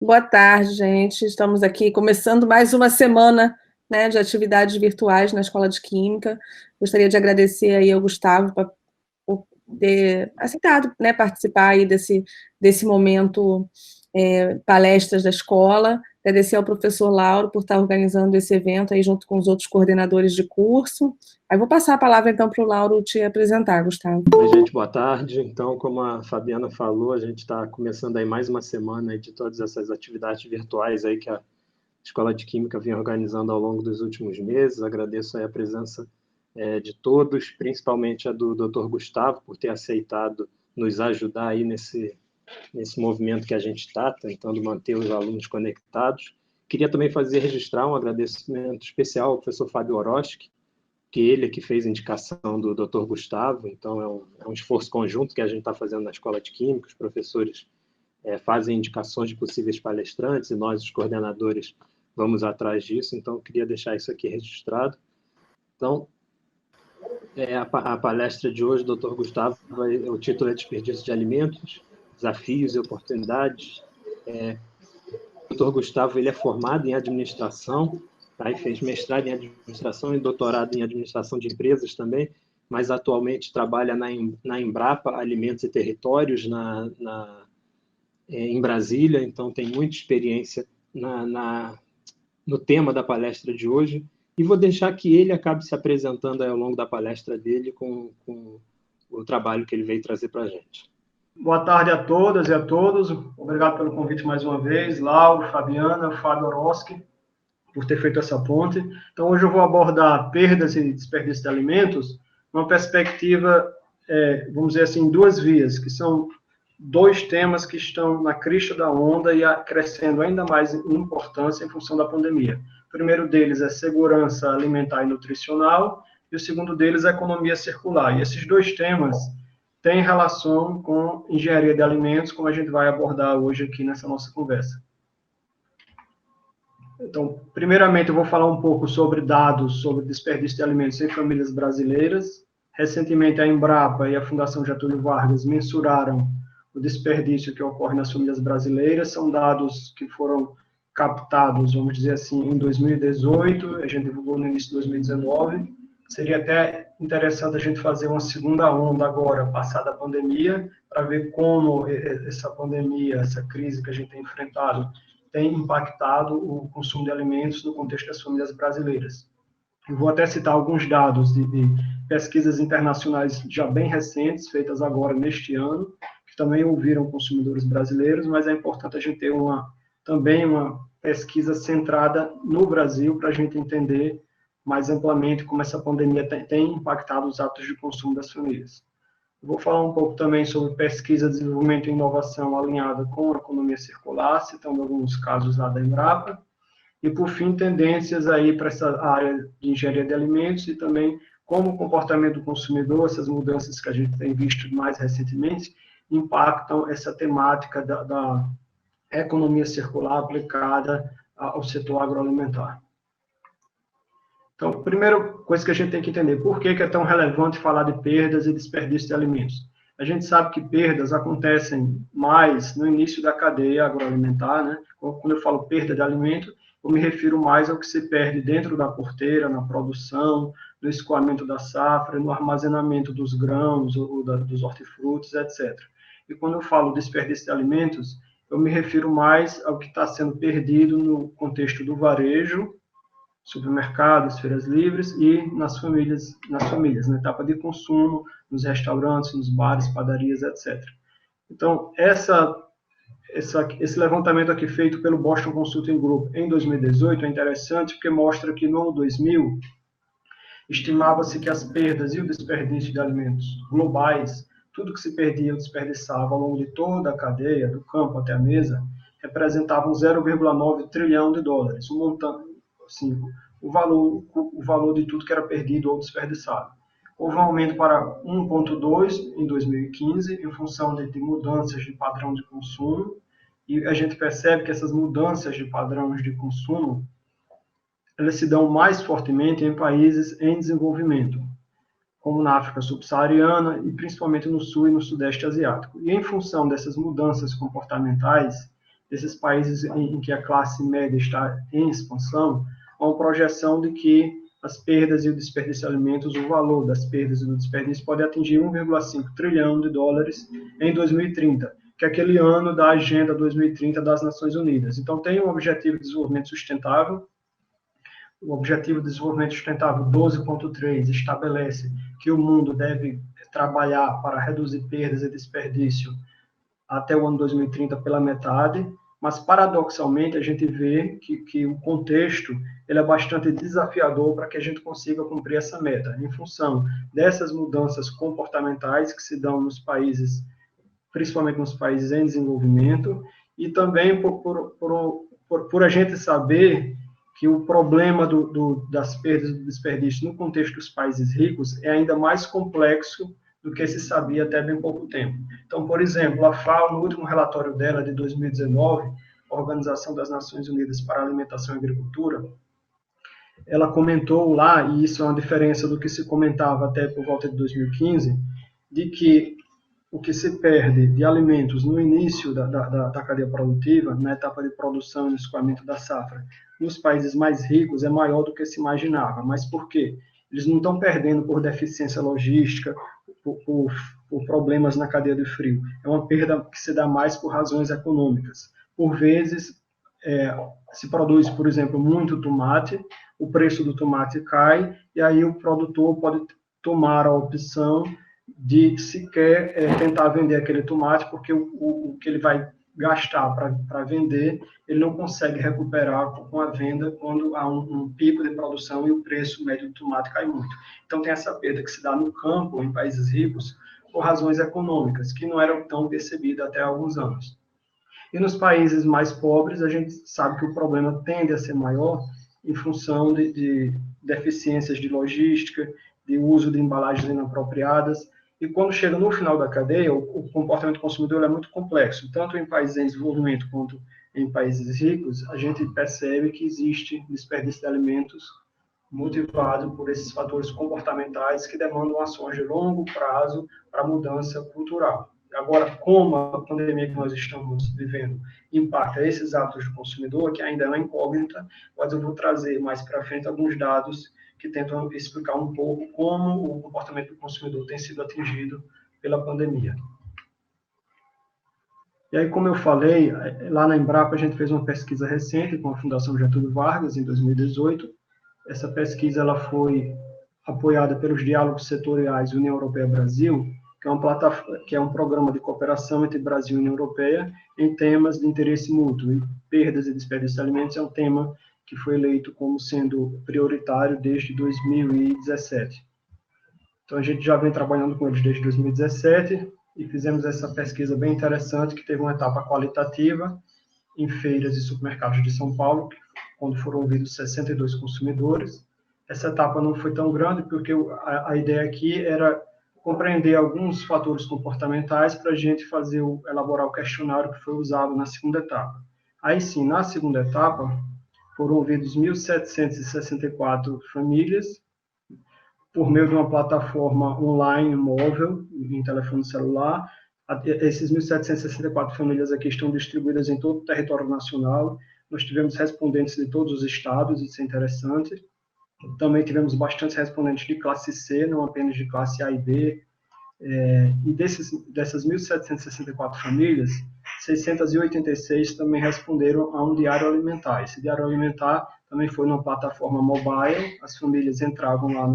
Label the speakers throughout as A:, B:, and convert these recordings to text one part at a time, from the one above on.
A: Boa tarde, gente. Estamos aqui começando mais uma semana, né, de atividades virtuais na Escola de Química. Gostaria de agradecer aí ao Gustavo por ter aceitado, né, participar aí desse momento, palestras da escola. Agradecer ao professor Lauro por estar organizando esse evento aí junto com os outros coordenadores de curso. Aí vou passar a palavra então para o Lauro te apresentar, Gustavo.
B: Oi, gente, boa tarde. Então, como a Fabiana falou, a gente está começando aí mais uma semana aí de todas essas atividades virtuais aí que a Escola de Química vem organizando ao longo dos últimos meses. Agradeço aí a presença de todos, principalmente a do Dr. Gustavo, por ter aceitado nos ajudar aí nesse movimento que a gente está, tentando manter os alunos conectados. Queria também registrar um agradecimento especial ao professor Fábio Oroski, que ele que fez a indicação do Dr. Gustavo, então é um esforço conjunto que a gente está fazendo na Escola de Química, os professores fazem indicações de possíveis palestrantes e nós, os coordenadores, vamos atrás disso, então eu queria deixar isso aqui registrado. Então, a palestra de hoje, Dr. Gustavo, o título é Desperdício de Alimentos, Desafios e Oportunidades. O Dr. Gustavo ele é formado em administração, tá? E fez mestrado em administração e doutorado em administração de empresas também, mas atualmente trabalha na Embrapa Alimentos e Territórios, em Brasília, então tem muita experiência no tema da palestra de hoje, e vou deixar que ele acabe se apresentando ao longo da palestra dele com o trabalho que ele veio trazer para a gente.
C: Boa tarde a todas e a todos. Obrigado pelo convite mais uma vez, Lauro, Fabiana, Fábio Oroski, por ter feito essa ponte. Então, hoje eu vou abordar perdas e desperdício de alimentos numa perspectiva, vamos dizer assim, duas vias, que são dois temas que estão na crista da onda e crescendo ainda mais em importância em função da pandemia. O primeiro deles é segurança alimentar e nutricional, e o segundo deles é economia circular. E esses dois temas têm relação com engenharia de alimentos, como a gente vai abordar hoje aqui nessa nossa conversa. Então, primeiramente, eu vou falar um pouco sobre dados sobre desperdício de alimentos em famílias brasileiras. Recentemente, a Embrapa e a Fundação Getúlio Vargas mensuraram o desperdício que ocorre nas famílias brasileiras. São dados que foram captados, vamos dizer assim, em 2018, a gente divulgou no início de 2019. Seria até interessante a gente fazer uma segunda onda agora, passada a pandemia, para ver como essa pandemia, essa crise que a gente tem enfrentado, tem impactado o consumo de alimentos no contexto das famílias brasileiras. Eu vou até citar alguns dados de pesquisas internacionais já bem recentes, feitas agora neste ano, que também ouviram consumidores brasileiros, mas é importante a gente ter também uma pesquisa centrada no Brasil para a gente entender mais amplamente como essa pandemia tem impactado os hábitos de consumo das famílias. Vou falar um pouco também sobre pesquisa, desenvolvimento e inovação alinhada com a economia circular, citando alguns casos lá da Embrapa. E, por fim, tendências aí para essa área de engenharia de alimentos e também como o comportamento do consumidor, essas mudanças que a gente tem visto mais recentemente, impactam essa temática da economia circular aplicada ao setor agroalimentar. Então, a primeira coisa que a gente tem que entender, por que é tão relevante falar de perdas e desperdício de alimentos? A gente sabe que perdas acontecem mais no início da cadeia agroalimentar, né? Quando eu falo perda de alimento, eu me refiro mais ao que se perde dentro da porteira, na produção, no escoamento da safra, no armazenamento dos grãos, ou dos hortifrutos, etc. E quando eu falo desperdício de alimentos, eu me refiro mais ao que está sendo perdido no contexto do varejo, supermercados, feiras livres e nas famílias, na etapa de consumo, nos restaurantes, nos bares, padarias, etc. Então, esse levantamento aqui feito pelo Boston Consulting Group em 2018 é interessante porque mostra que no ano 2000 estimava-se que as perdas e o desperdício de alimentos globais, tudo que se perdia ou desperdiçava ao longo de toda a cadeia, do campo até a mesa, representavam 0,9 trilhão de dólares, um montante, assim, o valor de tudo que era perdido ou desperdiçado. Houve um aumento para 1,2 em 2015, em função de mudanças de padrão de consumo, e a gente percebe que essas mudanças de padrões de consumo, elas se dão mais fortemente em países em desenvolvimento, como na África subsaariana e principalmente no sul e no sudeste asiático. E em função dessas mudanças comportamentais, desses países em que a classe média está em expansão, há uma projeção de que as perdas e o desperdício de alimentos, o valor das perdas e do desperdício pode atingir 1,5 trilhão de dólares em 2030, que é aquele ano da Agenda 2030 das Nações Unidas. Então, tem um Objetivo de Desenvolvimento Sustentável. O Objetivo de Desenvolvimento Sustentável 12.3 estabelece que o mundo deve trabalhar para reduzir perdas e desperdício até o ano 2030 pela metade, mas, paradoxalmente, a gente vê que o contexto ele é bastante desafiador para que a gente consiga cumprir essa meta, em função dessas mudanças comportamentais que se dão nos países, principalmente nos países em desenvolvimento, e também por a gente saber que o problema das perdas e do desperdício no contexto dos países ricos é ainda mais complexo do que se sabia até bem pouco tempo. Então, por exemplo, a FAO, no último relatório dela de 2019, a Organização das Nações Unidas para a Alimentação e Agricultura, ela comentou lá, e isso é uma diferença do que se comentava até por volta de 2015, de que o que se perde de alimentos no início da cadeia produtiva, na etapa de produção e escoamento da safra, nos países mais ricos é maior do que se imaginava. Mas por quê? Eles não estão perdendo por deficiência logística, por problemas na cadeia de frio. É uma perda que se dá mais por razões econômicas. Por vezes, se produz, por exemplo, muito tomate, o preço do tomate cai, e aí o produtor pode tomar a opção de sequer tentar vender aquele tomate, porque o que ele vai gastar para vender, ele não consegue recuperar com a venda quando há um pico de produção e o preço médio do tomate cai muito. Então, tem essa perda que se dá no campo, em países ricos, por razões econômicas, que não eram tão percebidas até há alguns anos. E nos países mais pobres, a gente sabe que o problema tende a ser maior em função de deficiências de logística, de uso de embalagens inapropriadas. E quando chega no final da cadeia, o comportamento do consumidor é muito complexo. Tanto em países em desenvolvimento quanto em países ricos, a gente percebe que existe desperdício de alimentos motivado por esses fatores comportamentais que demandam ações de longo prazo para mudança cultural. Agora, como a pandemia que nós estamos vivendo impacta esses hábitos do consumidor, que ainda é uma incógnita, mas eu vou trazer mais para frente alguns dados que tentam explicar um pouco como o comportamento do consumidor tem sido atingido pela pandemia. E aí, como eu falei, lá na Embrapa a gente fez uma pesquisa recente com a Fundação Getúlio Vargas, em 2018. Essa pesquisa ela foi apoiada pelos Diálogos Setoriais União Europeia-Brasil, que é um programa de cooperação entre Brasil e União Europeia em temas de interesse mútuo. E perdas e desperdício de alimentos é um tema que foi eleito como sendo prioritário desde 2017. Então, a gente já vem trabalhando com eles desde 2017 e fizemos essa pesquisa bem interessante, que teve uma etapa qualitativa em feiras e supermercados de São Paulo, quando foram ouvidos 62 consumidores. Essa etapa não foi tão grande, porque a ideia aqui era compreender alguns fatores comportamentais para a gente elaborar o questionário que foi usado na segunda etapa. Aí sim, na segunda etapa, foram ouvidos 1.764 famílias, por meio de uma plataforma online móvel, em telefone celular. Esses 1.764 famílias aqui estão distribuídas em todo o território nacional. Nós tivemos respondentes de todos os estados, isso é interessante. Também tivemos bastantes respondentes de classe C, não apenas de classe A e B. E dessas 1.764 famílias, 686 também responderam a um diário alimentar. Esse diário alimentar também foi numa plataforma mobile. As famílias entravam lá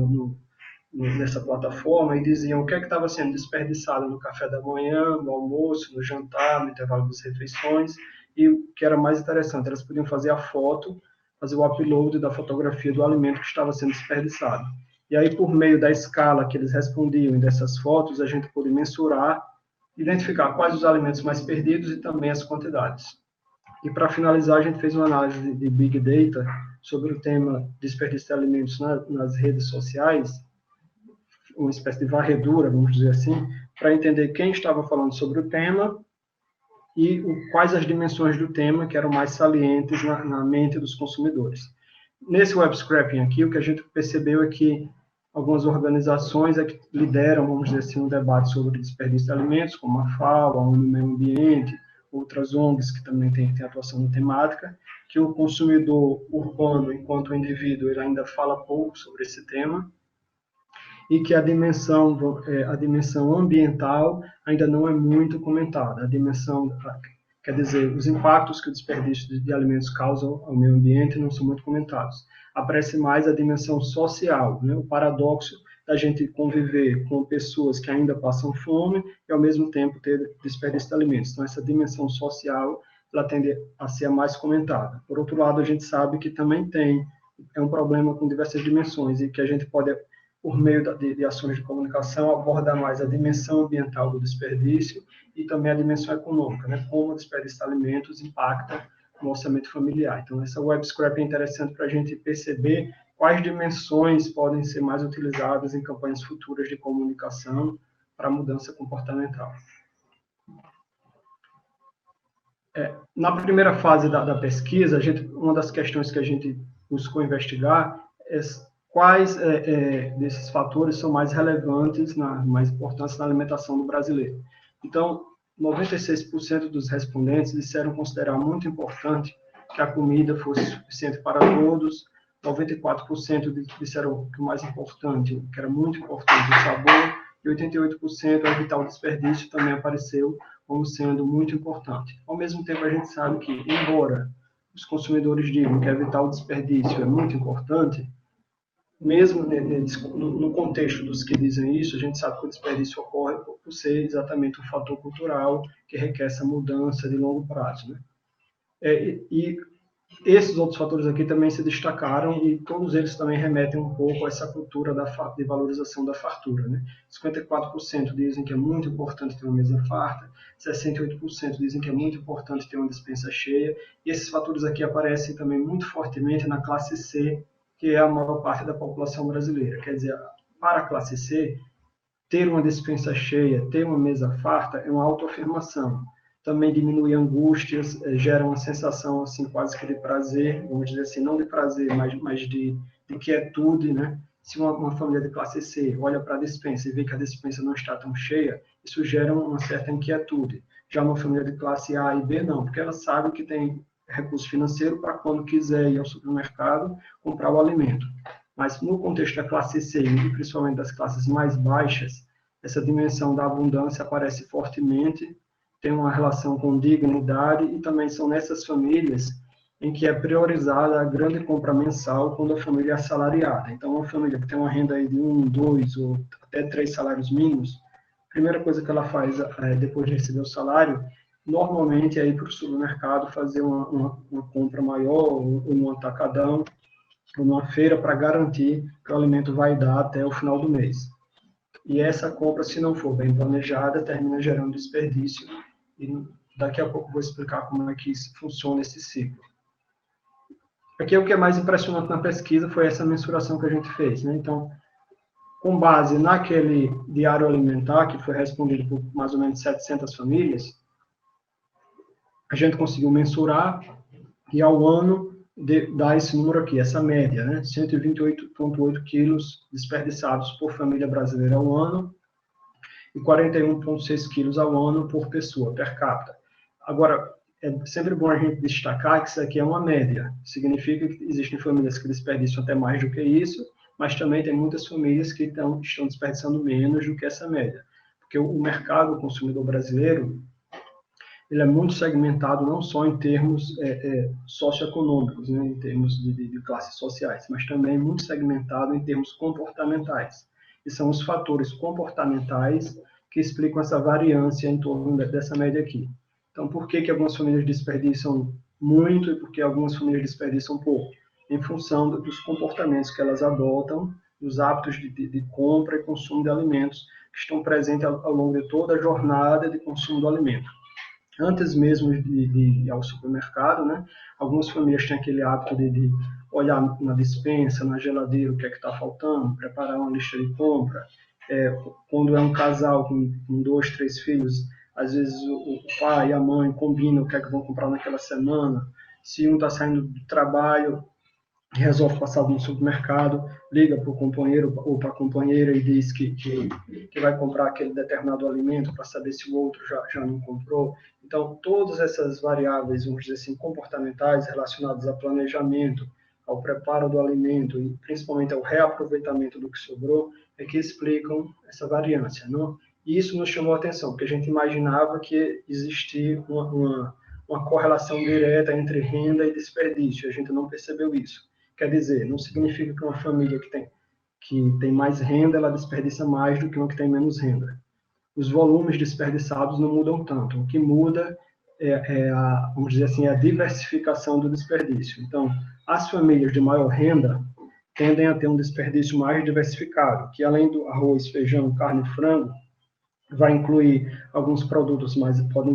C: nessa plataforma e diziam o que estava sendo desperdiçado no café da manhã, no almoço, no jantar, no intervalo das refeições. E o que era mais interessante, elas podiam fazer a foto, fazer o upload da fotografia do alimento que estava sendo desperdiçado. E aí, por meio da escala que eles respondiam e dessas fotos, a gente pôde mensurar, identificar quais os alimentos mais perdidos e também as quantidades. E, para finalizar, a gente fez uma análise de Big Data sobre o tema desperdício de alimentos nas redes sociais, uma espécie de varredura, vamos dizer assim, para entender quem estava falando sobre o tema e quais as dimensões do tema que eram mais salientes na mente dos consumidores. Nesse web scraping aqui, o que a gente percebeu é que algumas organizações que lideram, vamos dizer assim, um debate sobre desperdício de alimentos, como a FAO, a ONU Meio Ambiente, outras ONGs que também têm atuação na temática, que o consumidor urbano, enquanto indivíduo, ele ainda fala pouco sobre esse tema, e que a dimensão ambiental ainda não é muito comentada. A dimensão, quer dizer, os impactos que o desperdício de alimentos causam ao meio ambiente não são muito comentados. Aparece mais a dimensão social, né? O paradoxo da gente conviver com pessoas que ainda passam fome e, ao mesmo tempo, ter desperdício de alimentos. Então, essa dimensão social, ela tende a ser a mais comentada. Por outro lado, a gente sabe que também é um problema com diversas dimensões e que a gente pode, por meio de ações de comunicação, abordar mais a dimensão ambiental do desperdício e também a dimensão econômica, né? Como o desperdício de alimentos impacta no orçamento familiar. Então, essa web scrap é interessante para a gente perceber quais dimensões podem ser mais utilizadas em campanhas futuras de comunicação para mudança comportamental. Na primeira fase da pesquisa, uma das questões que a gente buscou investigar é quais desses fatores são mais relevantes, mais importantes na alimentação do brasileiro. Então, 96% dos respondentes disseram considerar muito importante que a comida fosse suficiente para todos, 94% disseram que o mais importante, que era muito importante, o sabor, e 88% evitar o desperdício também apareceu como sendo muito importante. Ao mesmo tempo, a gente sabe que, embora os consumidores digam que evitar o desperdício é muito importante, mesmo no contexto dos que dizem isso, a gente sabe que o desperdício ocorre por ser exatamente um fator cultural que requer essa mudança de longo prazo, né? E esses outros fatores aqui também se destacaram e todos eles também remetem um pouco a essa cultura de valorização da fartura, né? 54% dizem que é muito importante ter uma mesa farta, 68% dizem que é muito importante ter uma despensa cheia, e esses fatores aqui aparecem também muito fortemente na classe C, que é a maior parte da população brasileira. Quer dizer, para a classe C, ter uma despensa cheia, ter uma mesa farta é uma autoafirmação. Também diminui angústias, gera uma sensação assim quase que de prazer, vamos dizer assim, não de prazer, mas de quietude, né? Se uma família de classe C olha para a despensa e vê que a despensa não está tão cheia, isso gera uma certa inquietude. Já uma família de classe A e B não, porque ela sabe que tem recurso financeiro para quando quiser ir ao supermercado comprar o alimento. Mas no contexto da classe C e principalmente das classes mais baixas, essa dimensão da abundância aparece fortemente, tem uma relação com dignidade e também são nessas famílias em que é priorizada a grande compra mensal quando a família é assalariada. Então, uma família que tem uma renda aí de 1, 2 ou até 3 salários mínimos, a primeira coisa que ela faz depois de receber o salário, normalmente é ir para o supermercado fazer uma compra maior, ou num atacadão, ou numa feira, para garantir que o alimento vai dar até o final do mês. E essa compra, se não for bem planejada, termina gerando desperdício. E daqui a pouco vou explicar como é que funciona esse ciclo. Aqui o que é mais impressionante na pesquisa foi essa mensuração que a gente fez, né? Então, com base naquele diário alimentar, que foi respondido por mais ou menos 700 famílias, a gente conseguiu mensurar e ao ano dá esse número aqui, essa média, né? 128,8 quilos desperdiçados por família brasileira ao ano e 41,6 quilos ao ano por pessoa, per capita. Agora, é sempre bom a gente destacar que isso aqui é uma média. Significa que existem famílias que desperdiçam até mais do que isso, mas também tem muitas famílias que estão desperdiçando menos do que essa média. Porque o mercado, o consumidor brasileiro, ele é muito segmentado não só em termos socioeconômicos, né, em termos de classes sociais, mas também muito segmentado em termos comportamentais. E são os fatores comportamentais que explicam essa variância em torno dessa média aqui. Então, por que algumas famílias desperdiçam muito e por que algumas famílias desperdiçam pouco? Em função dos comportamentos que elas adotam, dos hábitos de compra e consumo de alimentos que estão presentes ao longo de toda a jornada de consumo do alimento. Antes mesmo de ir ao supermercado, né, algumas famílias têm aquele hábito de olhar na despensa, na geladeira, o que é que está faltando, preparar uma lista de compra. Quando é um casal com 2, 3 filhos, às vezes o pai e a mãe combinam o que é que vão comprar naquela semana. Se um está saindo do trabalho, resolve passar no supermercado, liga para o companheiro ou para a companheira e diz que vai comprar aquele determinado alimento para saber se o outro já não comprou. Então, todas essas variáveis, vamos dizer assim, comportamentais relacionadas a planejamento, ao preparo do alimento e principalmente ao reaproveitamento do que sobrou, é que explicam essa variância, não? E isso nos chamou a atenção, porque a gente imaginava que existia uma correlação direta entre renda e desperdício, a gente não percebeu isso. Quer dizer, não significa que uma família que tem mais renda, ela desperdiça mais do que uma que tem menos renda. Os volumes desperdiçados não mudam tanto. O que muda vamos dizer assim, a diversificação do desperdício. Então, as famílias de maior renda tendem a ter um desperdício mais diversificado, que além do arroz, feijão, carne e frango, vai incluir podem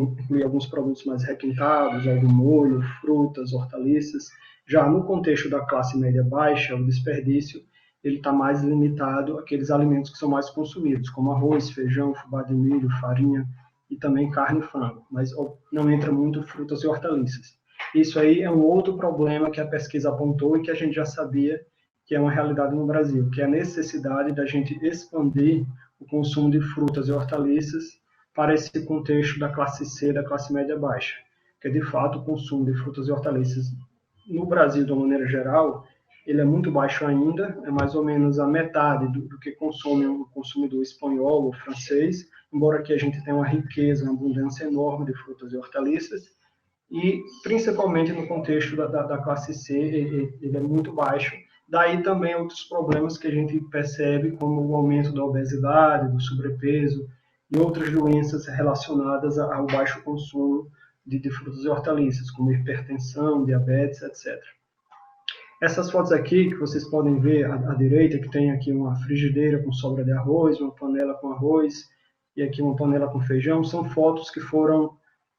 C: incluir alguns produtos mais requintados, algum molho, frutas, hortaliças. Já no contexto da classe média baixa, o desperdício ele está mais limitado àqueles alimentos que são mais consumidos, como arroz, feijão, fubá de milho, farinha e também carne e frango, mas não entra muito frutas e hortaliças. Isso aí é um outro problema que a pesquisa apontou e que a gente já sabia que é uma realidade no Brasil, que é a necessidade da gente expandir o consumo de frutas e hortaliças para esse contexto da classe C, da classe média baixa, que de fato o consumo de frutas e hortaliças no Brasil, de uma maneira geral, ele é muito baixo ainda, é mais ou menos a metade do que consome um consumidor espanhol ou francês, embora aqui a gente tenha uma riqueza, uma abundância enorme de frutas e hortaliças, e principalmente no contexto da classe C, ele é muito baixo. Daí também outros problemas que a gente percebe, como o aumento da obesidade, do sobrepeso e outras doenças relacionadas ao baixo consumo de frutas e hortaliças, como hipertensão, diabetes, etc. Essas fotos aqui, que vocês podem ver à direita, que tem aqui uma frigideira com sobra de arroz, uma panela com arroz e aqui uma panela com feijão, são fotos que foram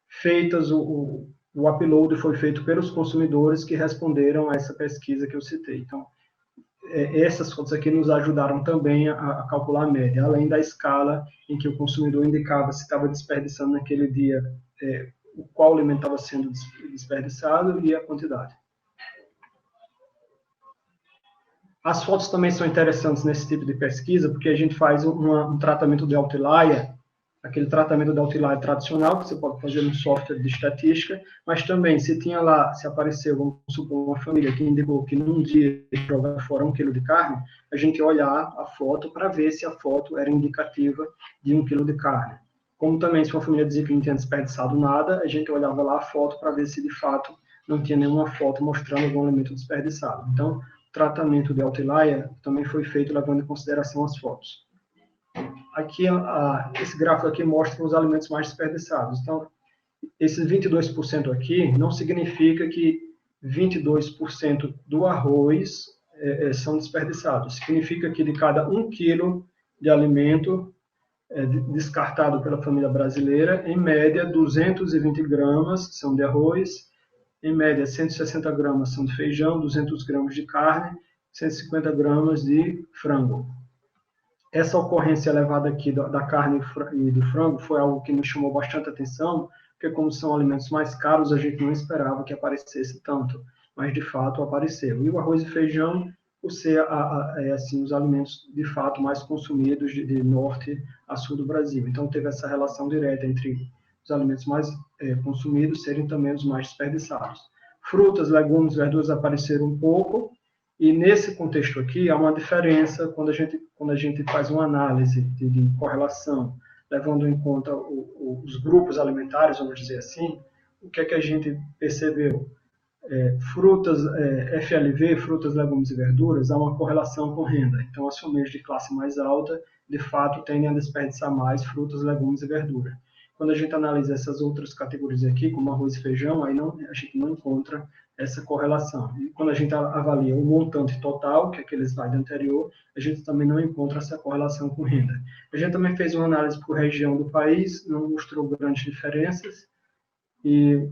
C: feitas, o upload foi feito pelos consumidores que responderam a essa pesquisa que eu citei. Então, essas fotos aqui nos ajudaram também a calcular a média, além da escala em que o consumidor indicava se estava desperdiçando naquele dia, qual alimento estava sendo desperdiçado e a quantidade. As fotos também são interessantes nesse tipo de pesquisa, porque a gente faz um tratamento de outlier, aquele tratamento de outlier tradicional, que você pode fazer no software de estatística, mas também, se apareceu, vamos supor, uma família que indicou que num dia jogar fora 1 quilo de carne, a gente olhar a foto para ver se a foto era indicativa de 1 quilo de carne. Como também, se uma família dizia que não tinha desperdiçado nada, a gente olhava lá a foto para ver se, de fato, não tinha nenhuma foto mostrando algum alimento desperdiçado. Então, o tratamento de outlier também foi feito levando em consideração as fotos. Aqui, esse gráfico aqui mostra os alimentos mais desperdiçados. Então, esses 22% aqui não significa que 22% do arroz são desperdiçados. Significa que de cada 1 quilo de alimento descartado pela família brasileira, em média, 220 gramas são de arroz, em média, 160 gramas são de feijão, 200 gramas de carne, 150 gramas de frango. Essa ocorrência elevada aqui da carne e do frango foi algo que nos chamou bastante atenção, porque como são alimentos mais caros, a gente não esperava que aparecesse tanto, mas de fato apareceu. E o arroz e feijão, por ser assim, os alimentos de fato mais consumidos de norte a sul do Brasil. Então teve essa relação direta entre os alimentos mais consumidos serem também os mais desperdiçados. Frutas, legumes, verduras apareceram um pouco, e nesse contexto aqui, há uma diferença quando a gente faz uma análise de correlação, levando em conta os grupos alimentares, vamos dizer assim, o que é que a gente percebeu? Frutas, FLV, frutas, legumes e verduras, há uma correlação com renda. Então, as famílias de classe mais alta, de fato, tendem a desperdiçar mais frutas, legumes e verduras. Quando a gente analisa essas outras categorias aqui, como arroz e feijão, aí a gente não encontra essa correlação. E quando a gente avalia o montante total, que é aquele slide anterior, a gente também não encontra essa correlação com renda. A gente também fez uma análise por região do país, não mostrou grandes diferenças, e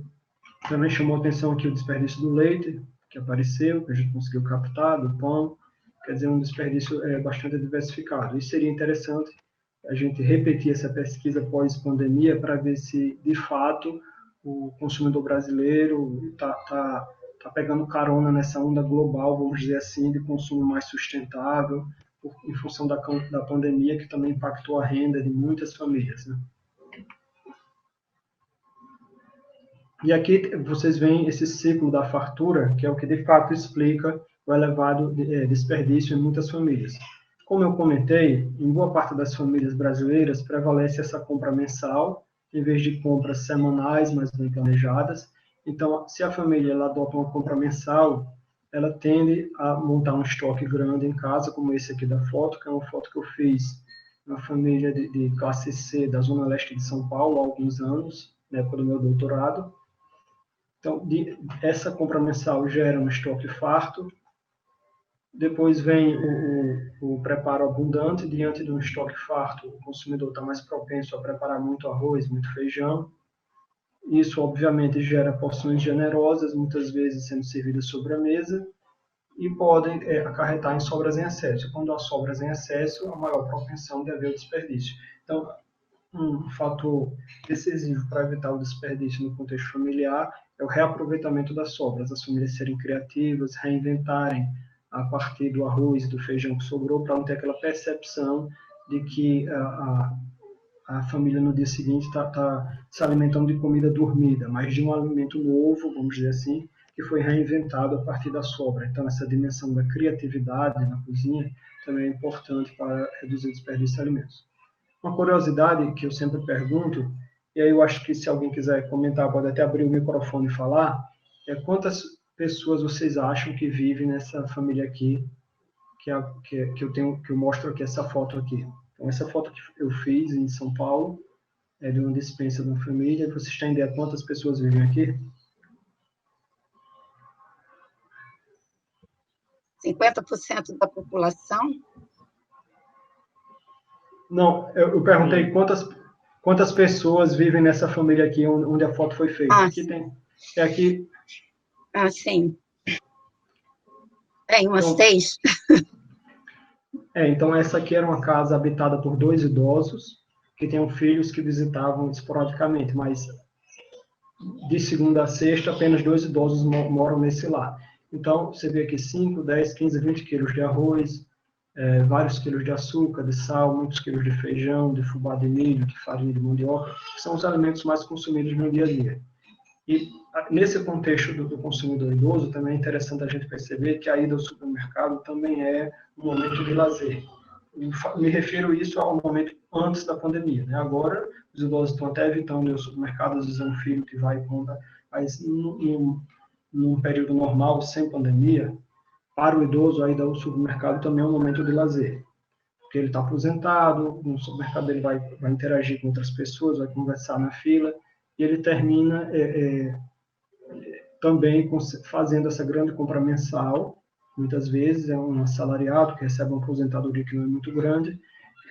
C: também chamou a atenção aqui o desperdício do leite, que apareceu, que a gente conseguiu captar, do pão, quer dizer, um desperdício bastante diversificado. Isso seria interessante a gente repetir essa pesquisa pós-pandemia para ver se, de fato, o consumidor brasileiro está tá pegando carona nessa onda global, vamos dizer assim, de consumo mais sustentável, em função da pandemia, que também impactou a renda de muitas famílias, né? E aqui vocês veem esse ciclo da fartura, que é o que de fato explica o elevado desperdício em muitas famílias. Como eu comentei, em boa parte das famílias brasileiras prevalece essa compra mensal, em vez de compras semanais, mais bem planejadas. Então, se a família ela adota uma compra mensal, ela tende a montar um estoque grande em casa, como esse aqui da foto, que é uma foto que eu fiz na família de classe C da Zona Leste de São Paulo há alguns anos, na época do meu doutorado. Então, essa compra mensal gera um estoque farto. Depois vem o preparo abundante. Diante de um estoque farto, o consumidor está mais propenso a preparar muito arroz, muito feijão. Isso, obviamente, gera porções generosas, muitas vezes sendo servidas sobre a mesa, e podem acarretar em sobras em excesso. Quando há sobras em excesso, a maior propensão de haver o desperdício. Então, um fator decisivo para evitar o desperdício no contexto familiar é o reaproveitamento das sobras, as famílias serem criativas, reinventarem a partir do arroz e do feijão que sobrou, para não ter aquela percepção de que a família no dia seguinte está se alimentando de comida dormida, mas de um alimento novo, vamos dizer assim, que foi reinventado a partir da sobra. Então, essa dimensão da criatividade na cozinha também é importante para reduzir o desperdício de alimentos. Uma curiosidade que eu sempre pergunto, e aí eu acho que se alguém quiser comentar, pode até abrir o microfone e falar, é quantas pessoas vocês acham que vivem nessa família aqui, que eu mostro aqui, essa foto aqui. Então, essa foto que eu fiz em São Paulo, é de uma despensa de uma família. Vocês têm ideia de quantas pessoas vivem aqui?
D: 50% da população?
C: Não, eu perguntei quantas pessoas vivem nessa família aqui onde a foto foi feita. Aqui tem. É aqui.
D: Ah, sim. Tem umas 6.
C: Então essa aqui era uma casa habitada por 2 idosos que tinham filhos que visitavam esporadicamente, mas de segunda a sexta apenas 2 idosos moram nesse lar. Então você vê aqui 5, 10, 15, 20 quilos de arroz, vários quilos de açúcar, de sal, muitos quilos de feijão, de fubá de milho, de farinha de mandioca, que são os alimentos mais consumidos no dia a dia. E nesse contexto do consumidor idoso, também é interessante a gente perceber que a ida ao supermercado também é um momento de lazer. Me refiro isso ao momento antes da pandemia, né? Agora, os idosos estão até evitando ir ao supermercado, às vezes é um filho que vai e compra, mas num período normal, sem pandemia, para o idoso, a ida ao supermercado também é um momento de lazer. Porque ele está aposentado, no supermercado ele vai interagir com outras pessoas, vai conversar na fila, e ele termina também fazendo essa grande compra mensal. Muitas vezes é um assalariado que recebe uma aposentadoria que não é muito grande,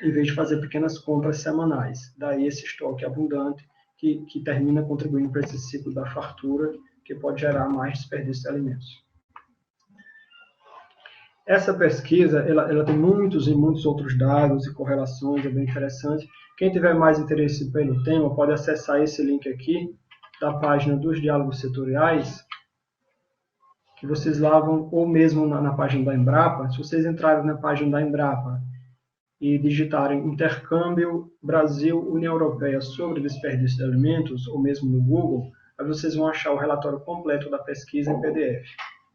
C: em vez de fazer pequenas compras semanais. Daí esse estoque abundante que termina contribuindo para esse ciclo da fartura, que pode gerar mais desperdício de alimentos. Essa pesquisa ela tem muitos e muitos outros dados e correlações, é bem interessante. Quem tiver mais interesse pelo tema pode acessar esse link aqui, da página dos diálogos setoriais, que vocês lá vão, ou mesmo na página da Embrapa. Se vocês entrarem na página da Embrapa e digitarem Intercâmbio Brasil-União Europeia sobre desperdício de alimentos, ou mesmo no Google, aí vocês vão achar o relatório completo da pesquisa em PDF.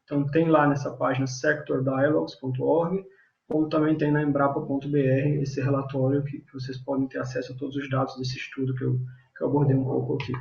C: Então, tem lá nessa página sectordialogues.org, como também tem na embrapa.br esse relatório que vocês podem ter acesso a todos os dados desse estudo que eu abordei um pouco aqui.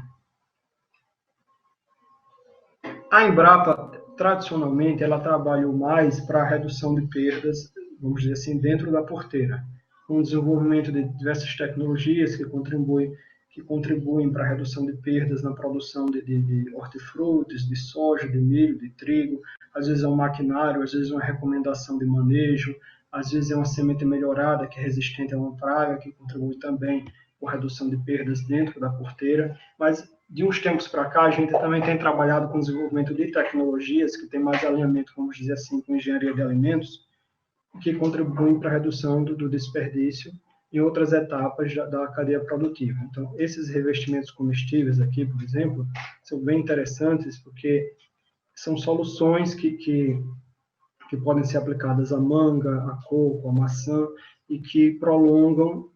C: A Embrapa, tradicionalmente, ela trabalhou mais para a redução de perdas, vamos dizer assim, dentro da porteira, com o desenvolvimento de diversas tecnologias que contribuem para a redução de perdas na produção de hortifrutis, de soja, de milho, de trigo. Às vezes é um maquinário, às vezes é uma recomendação de manejo, às vezes é uma semente melhorada que é resistente a uma praga, que contribui também com a redução de perdas dentro da porteira. Mas de uns tempos para cá, a gente também tem trabalhado com o desenvolvimento de tecnologias que tem mais alinhamento, vamos dizer assim, com engenharia de alimentos, que contribuem para a redução do desperdício em outras etapas da cadeia produtiva. Então, esses revestimentos comestíveis aqui, por exemplo, são bem interessantes porque são soluções que podem ser aplicadas à manga, a coco, a maçã, e que prolongam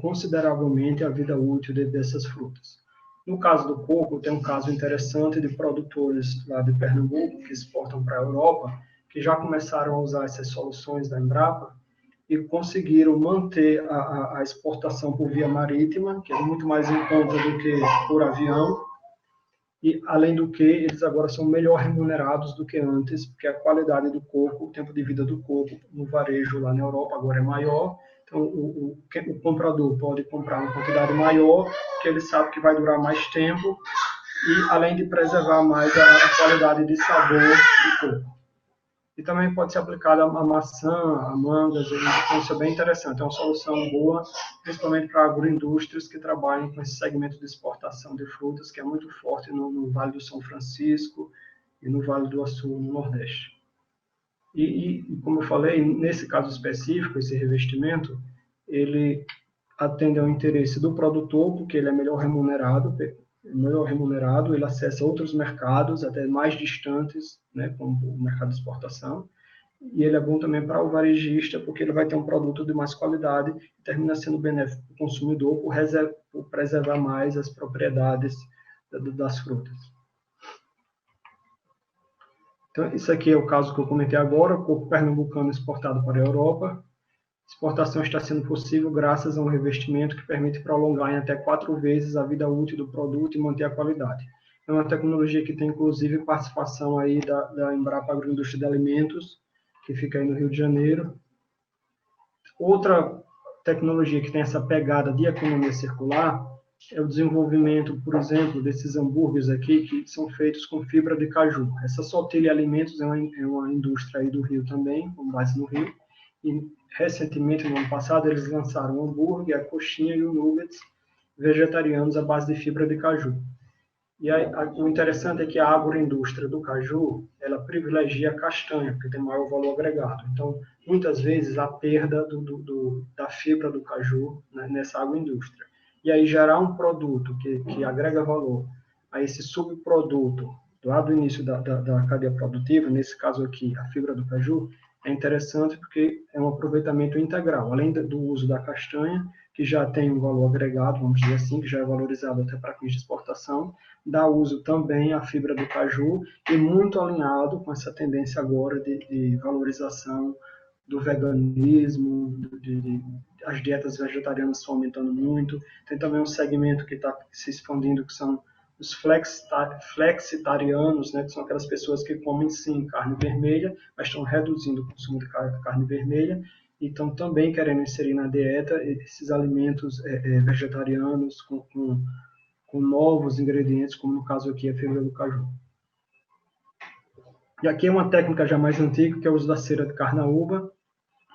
C: consideravelmente a vida útil dessas frutas. No caso do coco, tem um caso interessante de produtores lá de Pernambuco que exportam para a Europa, que já começaram a usar essas soluções da Embrapa e conseguiram manter a exportação por via marítima, que é muito mais em conta do que por avião, e, além do que, eles agora são melhor remunerados do que antes, porque a qualidade do coco, o tempo de vida do coco no varejo lá na Europa agora é maior, então o comprador pode comprar uma quantidade maior, que ele sabe que vai durar mais tempo, e além de preservar mais a qualidade de sabor do coco. E também pode ser aplicada a maçã, a mangas, então isso é bem interessante, é uma solução boa, principalmente para agroindústrias que trabalham com esse segmento de exportação de frutas, que é muito forte no Vale do São Francisco e no Vale do Açu, no Nordeste. E como eu falei, nesse caso específico, esse revestimento, ele atende ao interesse do produtor, porque ele é melhor remunerado, ele acessa outros mercados, até mais distantes, né, como o mercado de exportação, e ele é bom também para o varejista, porque ele vai ter um produto de mais qualidade e termina sendo benéfico para o consumidor por preservar mais as propriedades das frutas. Então, isso aqui é o caso que eu comentei agora, o coco pernambucano exportado para a Europa. A exportação está sendo possível graças a um revestimento que permite prolongar em até 4 vezes a vida útil do produto e manter a qualidade. É uma tecnologia que tem, inclusive, participação aí da Embrapa Agroindústria de Alimentos, que fica aí no Rio de Janeiro. Outra tecnologia que tem essa pegada de economia circular é o desenvolvimento, por exemplo, desses hambúrgueres aqui, que são feitos com fibra de caju. Essa Sotilha Alimentos é uma indústria aí do Rio também, com base no Rio, e recentemente, no ano passado, eles lançaram o hambúrguer, a coxinha e o nuggets vegetarianos à base de fibra de caju. E o interessante é que a agroindústria do caju, ela privilegia a castanha, porque tem maior valor agregado. Então, muitas vezes, a perda da fibra do caju, né, nessa agroindústria. E aí, gerar um produto que agrega valor a esse subproduto lá do início da cadeia produtiva, nesse caso aqui, a fibra do caju, é interessante porque é um aproveitamento integral, além do uso da castanha, que já tem um valor agregado, vamos dizer assim, que já é valorizado até para fins de exportação, dá uso também à fibra do caju e muito alinhado com essa tendência agora de valorização do veganismo, as dietas vegetarianas estão aumentando muito, tem também um segmento que está se expandindo, que são os flexitarianos, né, que são aquelas pessoas que comem sim carne vermelha, mas estão reduzindo o consumo de carne vermelha e estão também querendo inserir na dieta esses alimentos vegetarianos com novos ingredientes, como no caso aqui a fibra do caju. E aqui é uma técnica já mais antiga, que é o uso da cera de carnaúba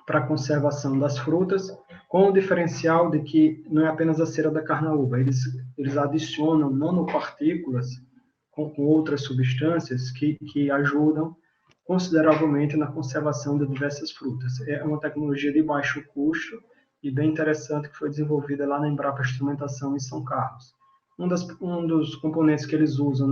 C: para a conservação das frutas, com o diferencial de que não é apenas a cera da carnaúba, eles adicionam nanopartículas com outras substâncias que ajudam consideravelmente na conservação de diversas frutas. É uma tecnologia de baixo custo e bem interessante que foi desenvolvida lá na Embrapa Instrumentação em São Carlos. Um dos componentes que eles usam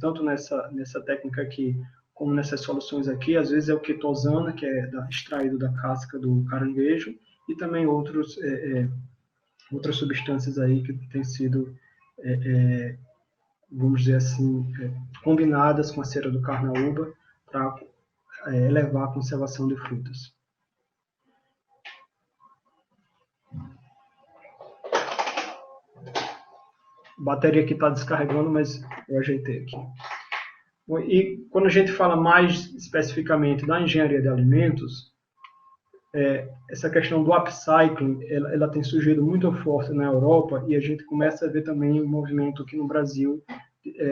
C: tanto nessa técnica aqui como nessas soluções aqui, às vezes é o quitosana, que é extraído da casca do caranguejo, e também outras substâncias aí que têm sido, vamos dizer assim, combinadas com a cera do carnaúba para elevar a conservação de frutas. A bateria aqui está descarregando, mas eu ajeitei aqui. E quando a gente fala mais especificamente da engenharia de alimentos, essa questão do upcycling, ela tem surgido muito forte na Europa e a gente começa a ver também um movimento aqui no Brasil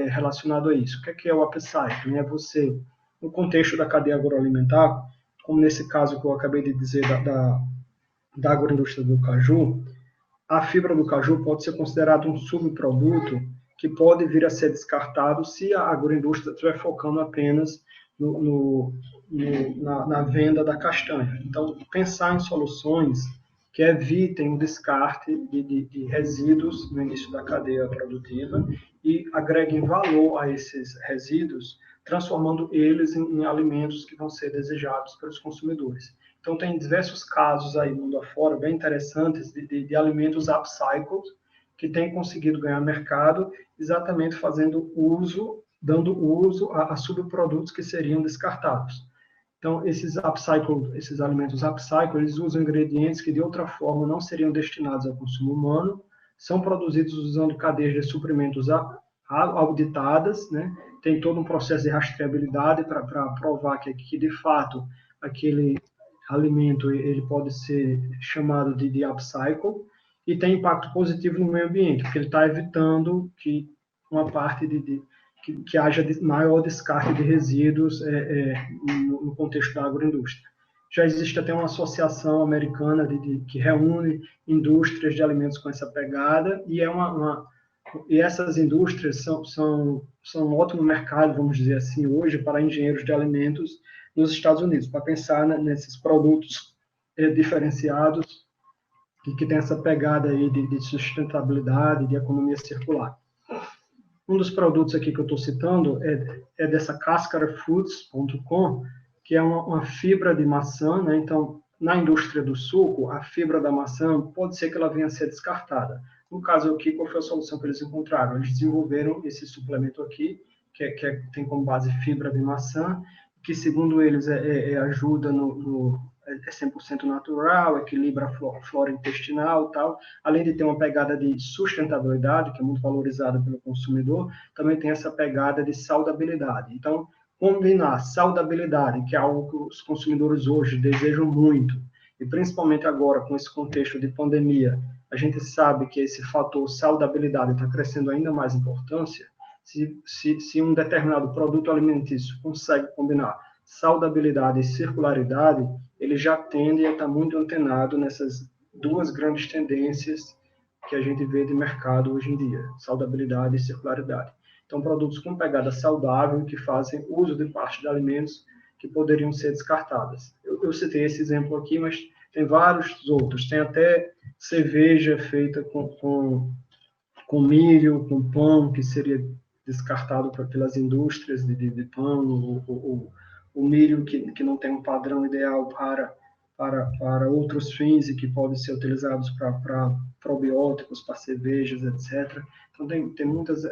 C: relacionado a isso. O que é o upcycling? É você, no contexto da cadeia agroalimentar, como nesse caso que eu acabei de dizer da agroindústria do caju, a fibra do caju pode ser considerada um subproduto que pode vir a ser descartado se a agroindústria estiver focando apenas na venda da castanha. Então, pensar em soluções que evitem o descarte de resíduos no início da cadeia produtiva e agreguem valor a esses resíduos transformando eles em alimentos que vão ser desejados pelos consumidores. Então, tem diversos casos aí, mundo afora, bem interessantes, de alimentos upcycled, que têm conseguido ganhar mercado, exatamente dando uso a subprodutos que seriam descartados. Então, esses alimentos upcycled, eles usam ingredientes que, de outra forma, não seriam destinados ao consumo humano, são produzidos usando cadeias de suprimentos auditadas, né? Tem todo um processo de rastreabilidade para provar que, de fato, aquele alimento ele pode ser chamado de upcycle, e tem impacto positivo no meio ambiente, porque ele está evitando que uma parte que haja maior descarte de resíduos no contexto da agroindústria. Já existe até uma associação americana que reúne indústrias de alimentos com essa pegada, e e essas indústrias são um ótimo mercado, vamos dizer assim, hoje, para engenheiros de alimentos nos Estados Unidos, para pensar nesses produtos diferenciados e que tem essa pegada aí de sustentabilidade, de economia circular. Um dos produtos aqui que eu estou citando é dessa cascarafoods.com, que é uma fibra de maçã, né? Então, na indústria do suco, a fibra da maçã pode ser que ela venha a ser descartada. No caso aqui, qual foi a solução que eles encontraram? Eles desenvolveram esse suplemento aqui, que tem como base fibra de maçã, que, segundo eles, ajuda é 100% natural, equilibra a flora intestinal e tal. Além de ter uma pegada de sustentabilidade, que é muito valorizada pelo consumidor, também tem essa pegada de saudabilidade. Então, combinar saudabilidade, que é algo que os consumidores hoje desejam muito, e principalmente agora, com esse contexto de pandemia, a gente sabe que esse fator saudabilidade está crescendo ainda mais importância. Se um determinado produto alimentício consegue combinar saudabilidade e circularidade, ele já tende a estar muito antenado nessas duas grandes tendências que a gente vê de mercado hoje em dia, saudabilidade e circularidade. Então, produtos com pegada saudável que fazem uso de parte de alimentos que poderiam ser descartadas. Eu citei esse exemplo aqui, mas tem vários outros. Tem até cerveja feita com milho, com pão, que seria descartado pelas indústrias de pão, o milho que não tem um padrão ideal para outros fins e que podem ser utilizados para probióticos, para cervejas, etc. Então, tem muitas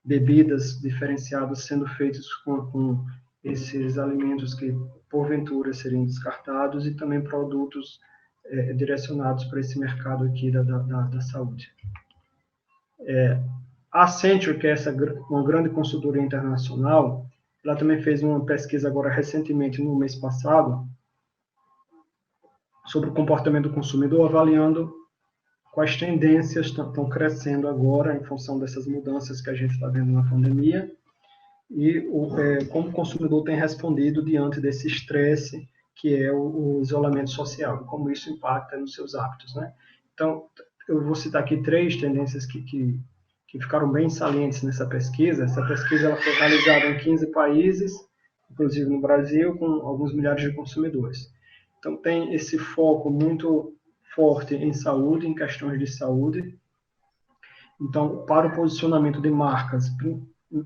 C: bebidas diferenciadas sendo feitas com esses alimentos que, porventura, seriam descartados, e também produtos direcionados para esse mercado aqui da saúde. A Accenture, que é uma grande consultoria internacional, ela também fez uma pesquisa agora recentemente, no mês passado, sobre o comportamento do consumidor, avaliando quais tendências estão crescendo agora em função dessas mudanças que a gente está vendo na pandemia e como o consumidor tem respondido diante desse estresse que é o isolamento social, como isso impacta nos seus hábitos, né? Então, eu vou citar aqui 3 tendências que ficaram bem salientes nessa pesquisa. Essa pesquisa ela foi realizada em 15 países, inclusive no Brasil, com alguns milhares de consumidores. Então, tem esse foco muito forte em saúde, em questões de saúde. Então, para o posicionamento de marcas,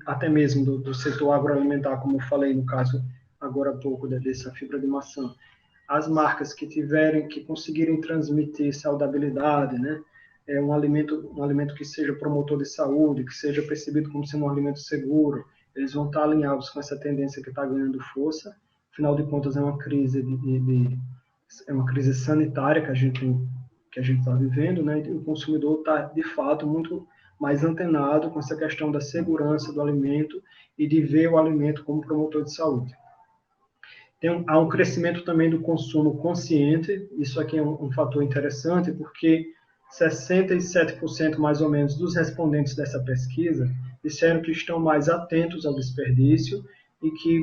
C: até mesmo do setor agroalimentar, como eu falei no caso agora há pouco dessa fibra de maçã, as marcas que conseguirem transmitir saudabilidade, né? Um alimento que seja promotor de saúde, que seja percebido como sendo um alimento seguro, eles vão estar alinhados com essa tendência que está ganhando força. Afinal de contas, é uma crise é uma crise sanitária que a gente está vivendo, né? E o consumidor está, de fato, muito mais antenado com essa questão da segurança do alimento e de ver o alimento como promotor de saúde. Há um crescimento também do consumo consciente. Isso aqui é um fator interessante, porque 67% mais ou menos dos respondentes dessa pesquisa disseram que estão mais atentos ao desperdício e que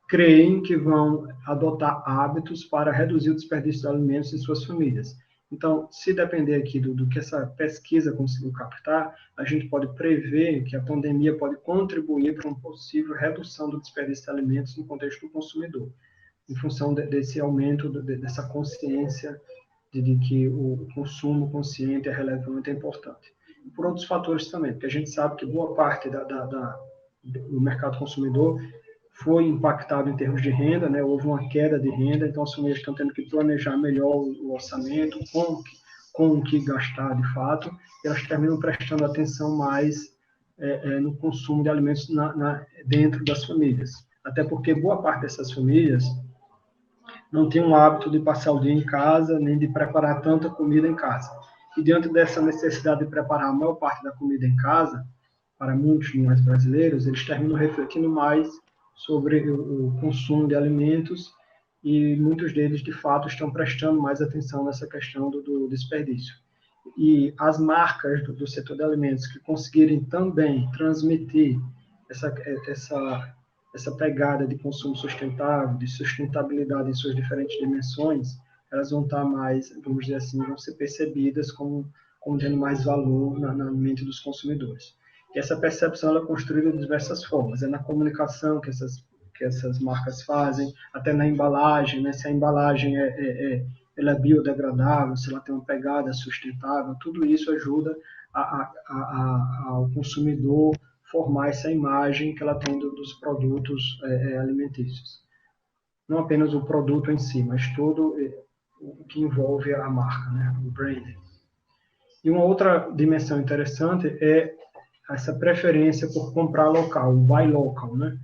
C: creem que vão adotar hábitos para reduzir o desperdício de alimentos em suas famílias. Então, se depender aqui do que essa pesquisa conseguiu captar, a gente pode prever que a pandemia pode contribuir para uma possível redução do desperdício de alimentos no contexto do consumidor, em função desse aumento, dessa consciência de que o consumo consciente é relevante e importante. E por outros fatores também, porque a gente sabe que boa parte do mercado consumidor foi impactado em termos de renda, né? Houve uma queda de renda, então as famílias estão tendo que planejar melhor o orçamento, com o que gastar de fato, e elas terminam prestando atenção mais no consumo de alimentos dentro das famílias. Até porque boa parte dessas famílias não tem um hábito de passar o dia em casa, nem de preparar tanta comida em casa. E diante dessa necessidade de preparar a maior parte da comida em casa, para muitos de nós brasileiros, eles terminam refletindo mais sobre o consumo de alimentos e muitos deles, de fato, estão prestando mais atenção nessa questão do desperdício. E as marcas do setor de alimentos que conseguirem também transmitir essa pegada de consumo sustentável, de sustentabilidade em suas diferentes dimensões, elas vão estar mais, vamos dizer assim, vão ser percebidas como tendo mais valor na mente dos consumidores. E essa percepção ela é construída de diversas formas. É na comunicação que essas marcas fazem, até na embalagem, né? Se a embalagem ela é biodegradável, se ela tem uma pegada sustentável, tudo isso ajuda ao consumidor formar essa imagem que ela tem dos produtos alimentícios. Não apenas o produto em si, mas tudo o que envolve a marca, né? O branding. E uma outra dimensão interessante é essa preferência por comprar local, o buy local, né?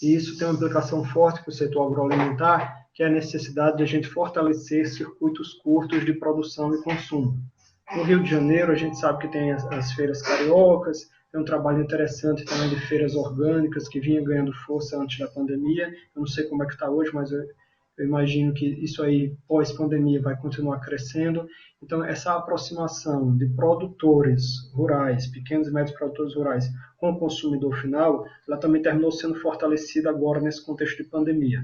C: E isso tem uma implicação forte para o setor agroalimentar, que é a necessidade de a gente fortalecer circuitos curtos de produção e consumo. No Rio de Janeiro, a gente sabe que tem as feiras cariocas, tem um trabalho interessante também de feiras orgânicas, que vinha ganhando força antes da pandemia. Eu não sei como é que está hoje, mas eu imagino que isso aí, pós-pandemia, vai continuar crescendo. Então, essa aproximação de produtores rurais, pequenos e médios produtores rurais, com o consumidor final, ela também terminou sendo fortalecida agora nesse contexto de pandemia.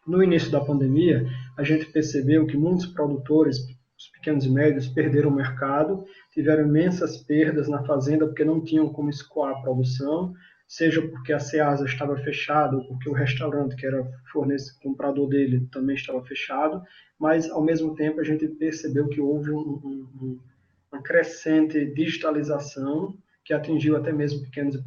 C: No início da pandemia, a gente percebeu que muitos produtores, os pequenos e médios, perderam o mercado, tiveram imensas perdas na fazenda porque não tinham como escoar a produção, seja porque a Ceasa estava fechada ou porque o restaurante que era comprador dele também estava fechado, mas ao mesmo tempo a gente percebeu que houve uma crescente digitalização que atingiu até mesmo pequenos e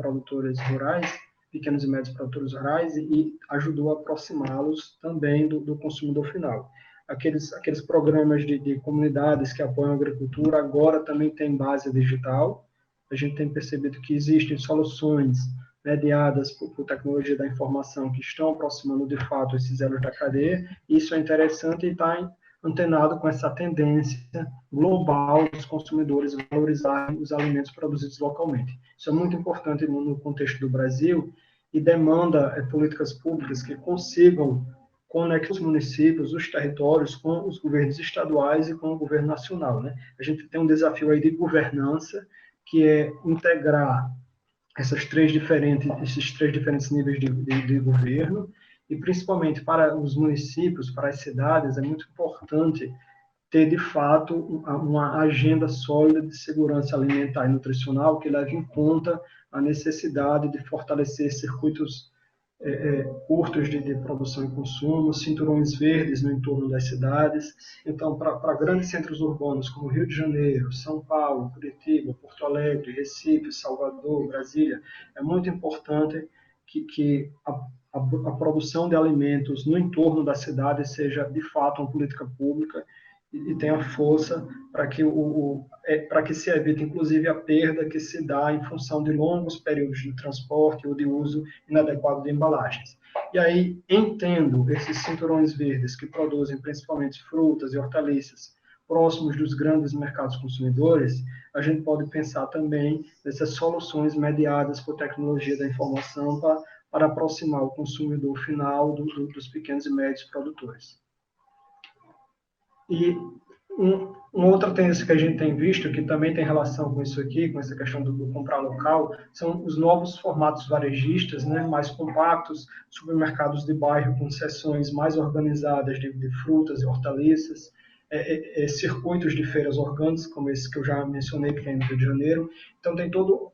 C: médios produtores rurais e ajudou a aproximá-los também do consumidor final. Aqueles programas de comunidades que apoiam a agricultura agora também têm base digital. A gente tem percebido que existem soluções mediadas por tecnologia da informação que estão aproximando de fato esses elos da cadeia. Isso é interessante e está antenado com essa tendência global dos consumidores valorizarem os alimentos produzidos localmente. Isso é muito importante no contexto do Brasil e demanda políticas públicas que consigam conectar os municípios, os territórios com os governos estaduais e com o governo nacional, né? A gente tem um desafio aí de governança, que é integrar esses três diferentes níveis de governo, e principalmente para os municípios, para as cidades, é muito importante ter, de fato, uma agenda sólida de segurança alimentar e nutricional que leve em conta a necessidade de fortalecer circuitos curtos de produção e consumo, cinturões verdes no entorno das cidades. Então, para grandes centros urbanos como Rio de Janeiro, São Paulo, Curitiba, Porto Alegre, Recife, Salvador, Brasília, é muito importante que a produção de alimentos no entorno da cidade seja, de fato, uma política pública e tenha força para que se evite, inclusive, a perda que se dá em função de longos períodos de transporte ou de uso inadequado de embalagens. E aí, entendo esses cinturões verdes que produzem principalmente frutas e hortaliças próximos dos grandes mercados consumidores, a gente pode pensar também nessas soluções mediadas por tecnologia da informação para aproximar o consumidor final dos pequenos e médios produtores. E uma outra tendência que a gente tem visto, que também tem relação com isso aqui, com essa questão do comprar local, são os novos formatos varejistas, né, mais compactos, supermercados de bairro com seções mais organizadas de frutas e hortaliças, circuitos de feiras orgânicas, como esse que eu já mencionei, que tem no Rio de Janeiro. Então, tem todo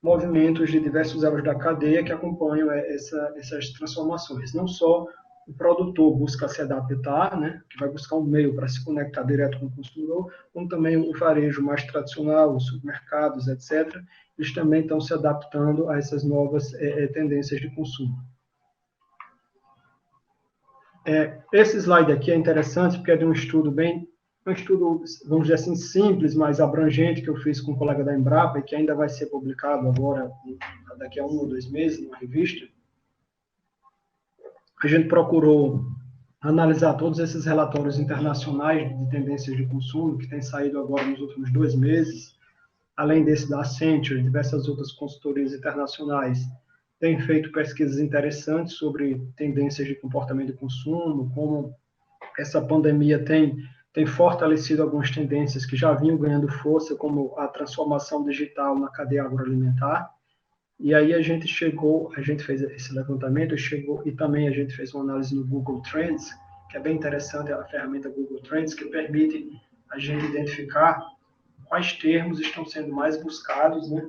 C: movimentos de diversos elos da cadeia que acompanham essas transformações. Não só o produtor busca se adaptar, né, que vai buscar um meio para se conectar direto com o consumidor, como também o varejo mais tradicional, os supermercados, etc., eles também estão se adaptando a essas novas tendências de consumo. Esse slide aqui é interessante porque é de um estudo vamos dizer assim, simples, mas abrangente, que eu fiz com um colega da Embrapa e que ainda vai ser publicado agora, daqui a 1 ou 2 meses, numa revista. A gente procurou analisar todos esses relatórios internacionais de tendências de consumo que têm saído agora nos últimos 2 meses, além desse da Accenture e diversas outras consultorias internacionais, têm feito pesquisas interessantes sobre tendências de comportamento de consumo, como essa pandemia tem fortalecido algumas tendências que já vinham ganhando força, como a transformação digital na cadeia agroalimentar. E aí a gente fez esse levantamento, e também a gente fez uma análise no Google Trends, que é bem interessante, a ferramenta Google Trends, que permite a gente identificar quais termos estão sendo mais buscados, né?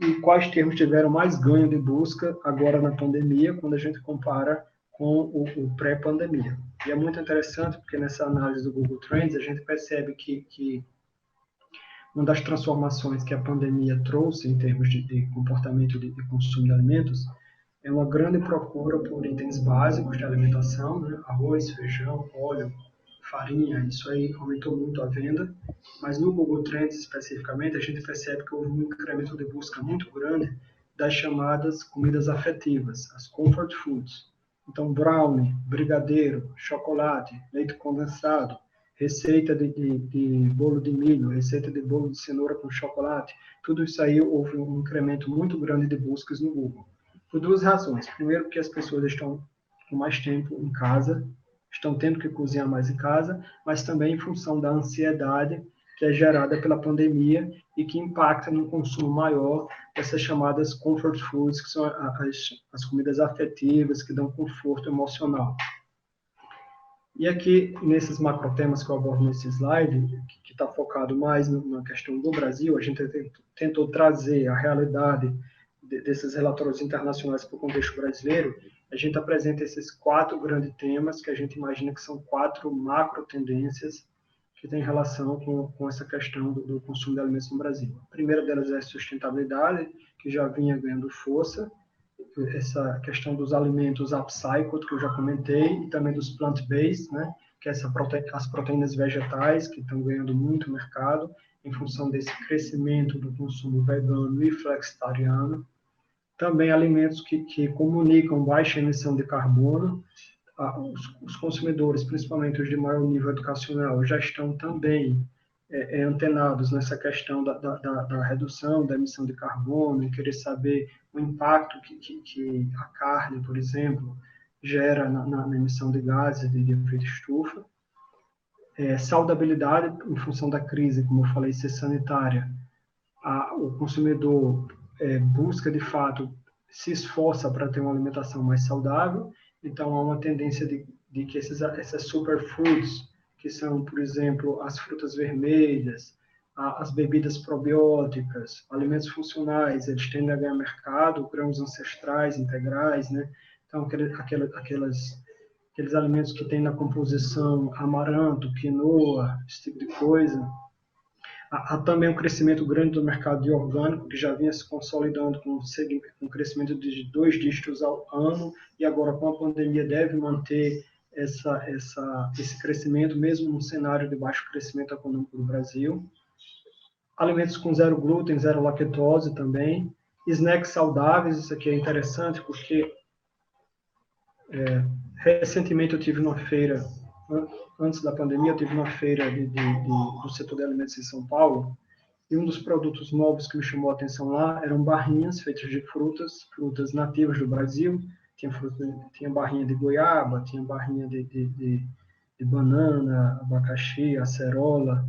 C: E quais termos tiveram mais ganho de busca agora na pandemia, quando a gente compara com o pré-pandemia. E é muito interessante, porque nessa análise do Google Trends, a gente percebe que uma das transformações que a pandemia trouxe em termos de comportamento de consumo de alimentos é uma grande procura por itens básicos de alimentação, né? Arroz, feijão, óleo, farinha, isso aí aumentou muito a venda, mas no Google Trends especificamente a gente percebe que houve um incremento de busca muito grande das chamadas comidas afetivas, as comfort foods. Então, brownie, brigadeiro, chocolate, leite condensado, receita de bolo de milho, receita de bolo de cenoura com chocolate, tudo isso aí houve um incremento muito grande de buscas no Google. Por 2 razões. Primeiro, porque as pessoas estão com mais tempo em casa, estão tendo que cozinhar mais em casa, mas também em função da ansiedade que é gerada pela pandemia e que impacta no consumo maior dessas chamadas comfort foods, que são as comidas afetivas, que dão conforto emocional. E aqui, nesses macrotemas que eu abordo nesse slide, que está focado mais na questão do Brasil, a gente tentou trazer a realidade desses relatórios internacionais para o contexto brasileiro. A gente apresenta esses 4 grandes temas que a gente imagina que são 4 macro tendências que têm relação com essa questão do consumo de alimentos no Brasil. A primeira delas é a sustentabilidade, que já vinha ganhando força, essa questão dos alimentos upcycled, que eu já comentei, e também dos plant-based, né, que é as proteínas vegetais, que estão ganhando muito mercado, em função desse crescimento do consumo vegano e flexitariano. Também alimentos que comunicam baixa emissão de carbono. Os consumidores, principalmente os de maior nível educacional, já estão também antenados nessa questão da redução da emissão de carbono, e querer saber o impacto que a carne, por exemplo, gera na emissão de gases de efeito estufa. Saudabilidade, em função da crise, como eu falei, ser sanitária. O consumidor busca, de fato, se esforça para ter uma alimentação mais saudável, então há uma tendência de que essas superfoods, que são, por exemplo, as frutas vermelhas, as bebidas probióticas, alimentos funcionais, eles tendem a ganhar mercado, grãos ancestrais, integrais, né? Então, aqueles alimentos que têm na composição amaranto, quinoa, esse tipo de coisa. Há também um crescimento grande do mercado de orgânico, que já vinha se consolidando com um crescimento de 2 dígitos ao ano, e agora com a pandemia deve manter esse crescimento, mesmo no cenário de baixo crescimento econômico do Brasil. Alimentos com 0 glúten, 0 lactose também. Snacks saudáveis, isso aqui é interessante, porque recentemente eu tive uma feira, antes da pandemia, eu tive uma feira do setor de alimentos em São Paulo, e um dos produtos novos que me chamou a atenção lá eram barrinhas feitas de frutas nativas do Brasil. Tinha barrinha de goiaba, tinha barrinha de banana, abacaxi, acerola.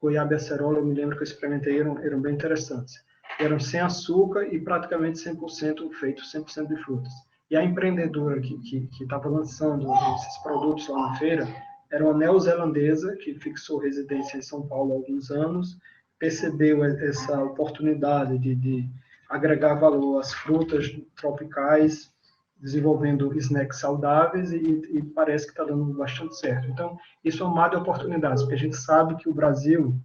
C: Goiaba e acerola, eu me lembro que eu experimentei, eram bem interessantes. Eram sem açúcar e praticamente 100% feitos, 100% de frutas. E a empreendedora que estava lançando esses produtos lá na feira era uma neozelandesa que fixou residência em São Paulo há alguns anos, percebeu essa oportunidade de agregar valor às frutas tropicais desenvolvendo snacks saudáveis e parece que está dando bastante certo. Então, isso é um mar de oportunidades, porque a gente sabe que o Brasil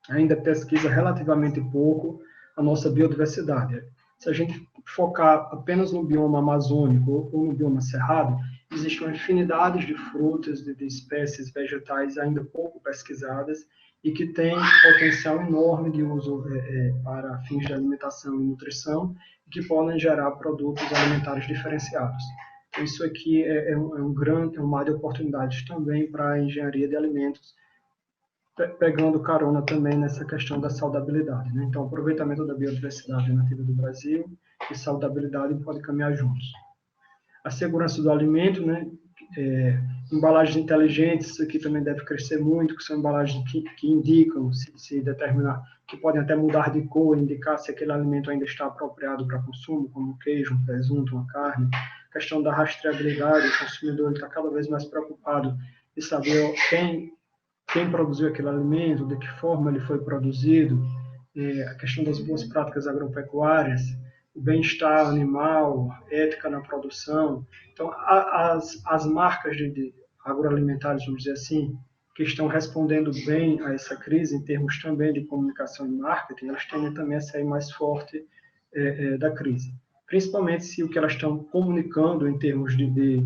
C: ainda pesquisa relativamente pouco a nossa biodiversidade. Se a gente focar apenas no bioma amazônico ou no bioma cerrado, existe uma infinidade de frutas, de espécies vegetais ainda pouco pesquisadas e que têm potencial enorme de uso para fins de alimentação e nutrição e que podem gerar produtos alimentares diferenciados. Então, isso aqui é um mar de oportunidades também para a engenharia de alimentos, pegando carona também nessa questão da saudabilidade, né? Então, aproveitamento da biodiversidade nativa do Brasil e saudabilidade podem caminhar juntos. A segurança do alimento, né? Embalagens inteligentes, isso aqui também deve crescer muito, que são embalagens que indicam, se determinar, que podem até mudar de cor, indicar se aquele alimento ainda está apropriado para consumo, como um queijo, um presunto, uma carne. A questão da rastreabilidade, o consumidor está cada vez mais preocupado em saber quem produziu aquele alimento, de que forma ele foi produzido, a questão das boas práticas agropecuárias, o bem-estar animal, ética na produção. Então, as marcas de agroalimentares, vamos dizer assim, que estão respondendo bem a essa crise, em termos também de comunicação e marketing, elas tendem também a sair mais forte da crise. Principalmente se o que elas estão comunicando em termos de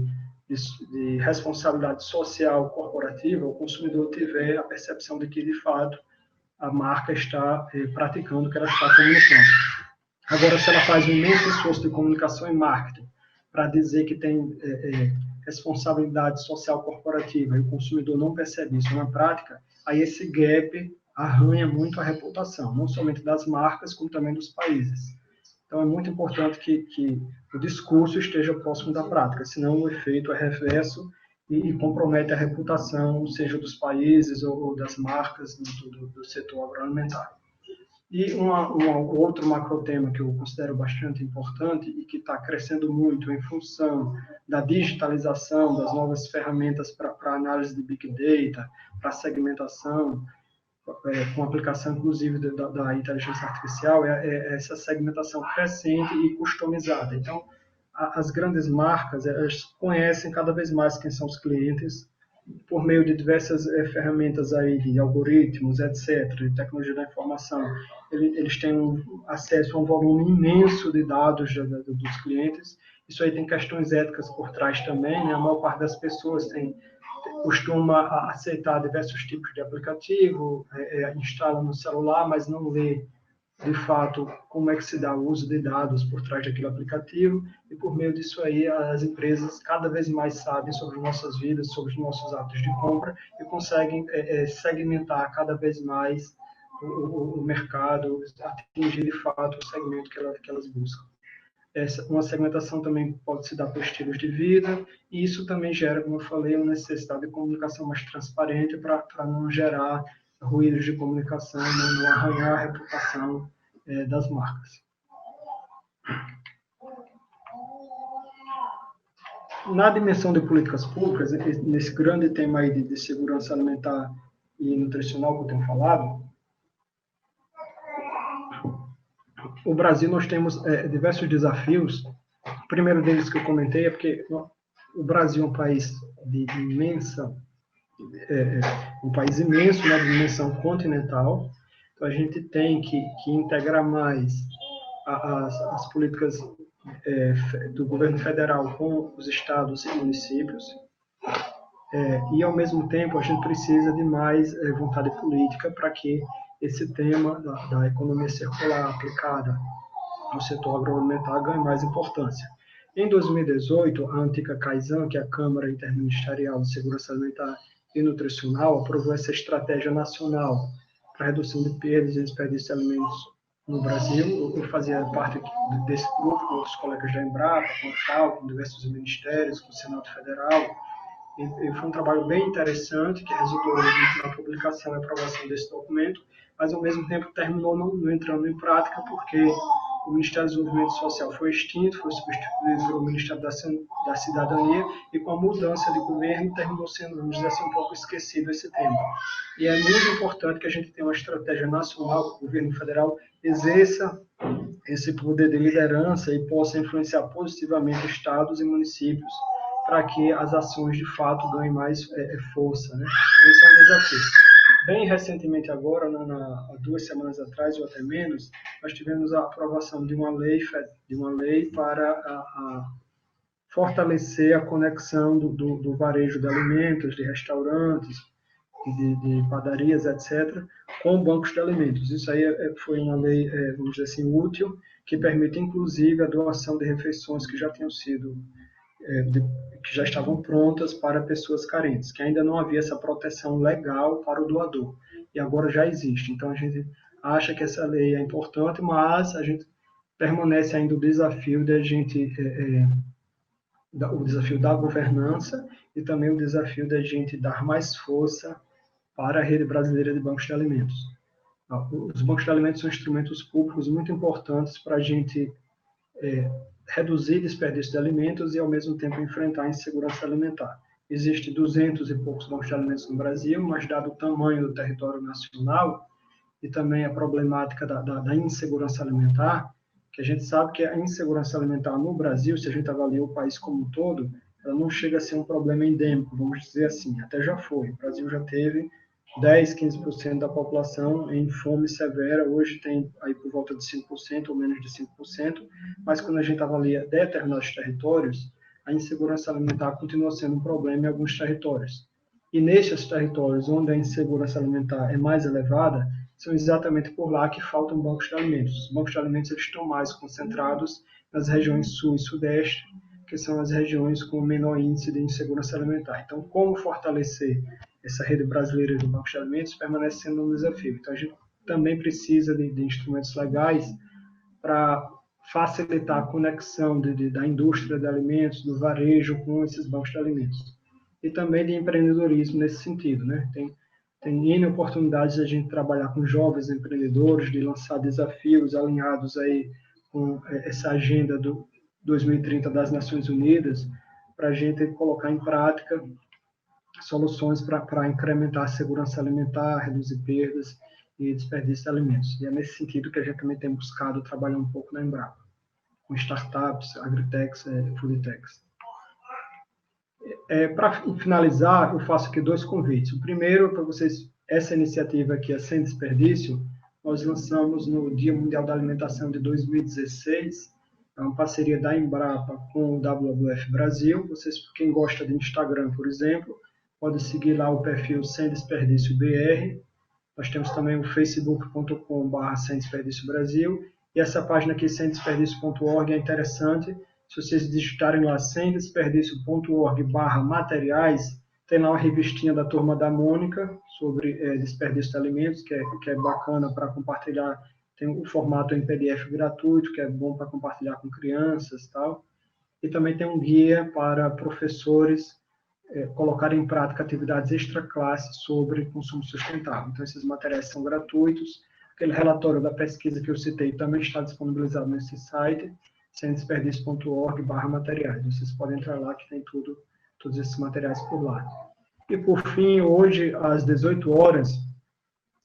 C: responsabilidade social corporativa, o consumidor tiver a percepção de que, de fato, a marca está praticando o que ela está comunicando. Agora, se ela faz um imenso esforço de comunicação e marketing para dizer que tem responsabilidade social corporativa e o consumidor não percebe isso na prática, aí esse gap arranha muito a reputação, não somente das marcas, como também dos países. Então, é muito importante que o discurso esteja próximo da prática, senão o efeito é reverso e compromete a reputação, seja dos países ou das marcas do setor agroalimentar. E outro macrotema que eu considero bastante importante e que está crescendo muito em função da digitalização, das novas ferramentas para análise de Big Data, para segmentação, com aplicação, inclusive, da inteligência artificial, é essa segmentação crescente e customizada. Então, as grandes marcas, elas conhecem cada vez mais quem são os clientes, por meio de diversas ferramentas aí, de algoritmos, etc., de tecnologia da informação. Eles têm acesso a um volume imenso de dados dos clientes. Isso aí tem questões éticas por trás também, né? A maior parte das pessoas costuma aceitar diversos tipos de aplicativo, instala no celular, mas não lê, de fato, como é que se dá o uso de dados por trás daquele aplicativo, e por meio disso aí as empresas cada vez mais sabem sobre nossas vidas, sobre os nossos hábitos de compra, e conseguem segmentar cada vez mais o mercado, atingir de fato o segmento que elas buscam. Uma segmentação também pode se dar por estilos de vida, e isso também gera, como eu falei, uma necessidade de comunicação mais transparente para não gerar ruídos de comunicação, não arranhar a reputação das marcas. Na dimensão de políticas públicas, nesse grande tema aí de segurança alimentar e nutricional que eu tenho falado, o Brasil, nós temos diversos desafios. O primeiro deles que eu comentei é porque o Brasil é um país um país imenso, né, de dimensão continental. Então, a gente tem que integrar mais as políticas do governo federal com os estados e municípios. E, ao mesmo tempo, a gente precisa de mais vontade política para que esse tema da economia circular aplicada no setor agroalimentar ganhe mais importância. Em 2018, a antiga CAISAN, que é a Câmara Interministerial de Segurança Alimentar e Nutricional, aprovou essa estratégia nacional para redução de perdas e desperdício de alimentos no Brasil. Eu fazia parte desse grupo com os colegas da Embrapa, com a FAO, com diversos ministérios, com o Senado Federal. E foi um trabalho bem interessante, que resultou na publicação e aprovação desse documento, mas, ao mesmo tempo, terminou não entrando em prática, porque o Ministério do Desenvolvimento Social foi extinto, foi substituído pelo Ministério da Cidadania, e com a mudança de governo terminou sendo, vamos dizer assim, um pouco esquecido esse tema. E é muito importante que a gente tenha uma estratégia nacional, que o governo federal exerça esse poder de liderança e possa influenciar positivamente estados e municípios para que as ações de fato ganhem mais força, né? Esse é um desafio. Bem recentemente agora, há 2 semanas atrás ou até menos, nós tivemos a aprovação de uma lei para fortalecer a conexão do varejo de alimentos, de restaurantes, de padarias, etc., com bancos de alimentos. Isso aí foi uma lei, vamos dizer assim, útil, que permite, inclusive, a doação de refeições que já tinham sido, que já estavam prontas para pessoas carentes, que ainda não havia essa proteção legal para o doador. E agora já existe. Então, a gente acha que essa lei é importante, mas a gente permanece ainda o desafio de a gente... o desafio da governança e também o desafio da gente dar mais força para a rede brasileira de bancos de alimentos. Os bancos de alimentos são instrumentos públicos muito importantes para a gente reduzir desperdício de alimentos e, ao mesmo tempo, enfrentar a insegurança alimentar. Existem 200 e poucos bancos de alimentos no Brasil, mas, dado o tamanho do território nacional e também a problemática da insegurança alimentar, que a gente sabe que a insegurança alimentar no Brasil, se a gente avalia o país como um todo, ela não chega a ser um problema endêmico, vamos dizer assim, até já foi. O Brasil já teve 10, 15% da população em fome severa, hoje tem aí por volta de 5% ou menos de 5%, mas quando a gente avalia determinados territórios, a insegurança alimentar continua sendo um problema em alguns territórios. E nesses territórios onde a insegurança alimentar é mais elevada, são exatamente por lá que faltam bancos de alimentos. Os bancos de alimentos eles estão mais concentrados nas regiões sul e sudeste, que são as regiões com menor índice de insegurança alimentar. Então, como fortalecer essa rede brasileira de bancos de alimentos permanece sendo um desafio. Então, a gente também precisa de instrumentos legais para facilitar a conexão da indústria de alimentos, do varejo com esses bancos de alimentos. E também de empreendedorismo nesse sentido, né? Tem N oportunidades de a gente trabalhar com jovens empreendedores, de lançar desafios alinhados aí com essa agenda do 2030 das Nações Unidas, para a gente colocar em prática soluções para incrementar a segurança alimentar, reduzir perdas e desperdício de alimentos. E é nesse sentido que a gente também tem buscado trabalhar um pouco na Embrapa, com startups, agritechs, foodtechs. Para finalizar, eu faço aqui 2 convites. O primeiro, para vocês, essa iniciativa aqui, a Sem Desperdício, nós lançamos no Dia Mundial da Alimentação de 2016, é uma parceria da Embrapa com o WWF Brasil. Vocês, quem gosta de Instagram, por exemplo, pode seguir lá o perfil Sem Desperdício BR. Nós temos também o facebook.com/, Sem Desperdício Brasil, e essa página aqui, semdesperdício.org, é interessante. Se vocês digitarem lá semdesperdício.org/materiais, tem lá uma revistinha da Turma da Mônica sobre desperdício de alimentos, que é bacana para compartilhar. Tem o formato em PDF gratuito, que é bom para compartilhar com crianças e tal. E também tem um guia para professores colocarem em prática atividades extra-classe sobre consumo sustentável. Então, esses materiais são gratuitos. Aquele relatório da pesquisa que eu citei também está disponibilizado nesse site, semdesperdício.org/materiais. Vocês podem entrar lá que tem todos esses materiais por lá. E por fim, hoje, às 18 horas,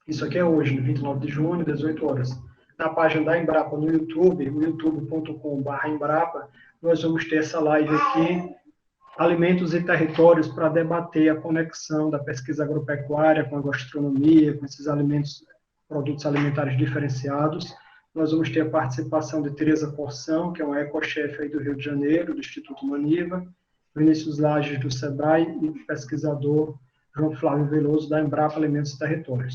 C: isso aqui é hoje, 29 de junho, 18 horas, na página da Embrapa no YouTube, o youtube.com/Embrapa, nós vamos ter essa live aqui, Alimentos e Territórios, para debater a conexão da pesquisa agropecuária com a gastronomia, com esses produtos alimentares diferenciados. Nós vamos ter a participação de Tereza Porção, que é uma ecochefe aí do Rio de Janeiro, do Instituto Maniva, Vinícius Lages, do SEBRAE, e o pesquisador João Flávio Veloso, da Embrapa Alimentos e Territórios.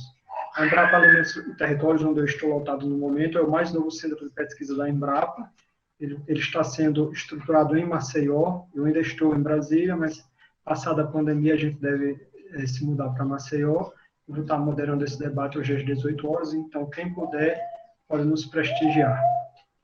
C: A Embrapa Alimentos e Territórios, onde eu estou lotado no momento, é o mais novo centro de pesquisa da Embrapa. Ele está sendo estruturado em Maceió. Eu ainda estou em Brasília, mas passada a pandemia a gente deve se mudar para Maceió. Eu vou estar moderando esse debate hoje às 18 horas, então quem puder pode nos prestigiar.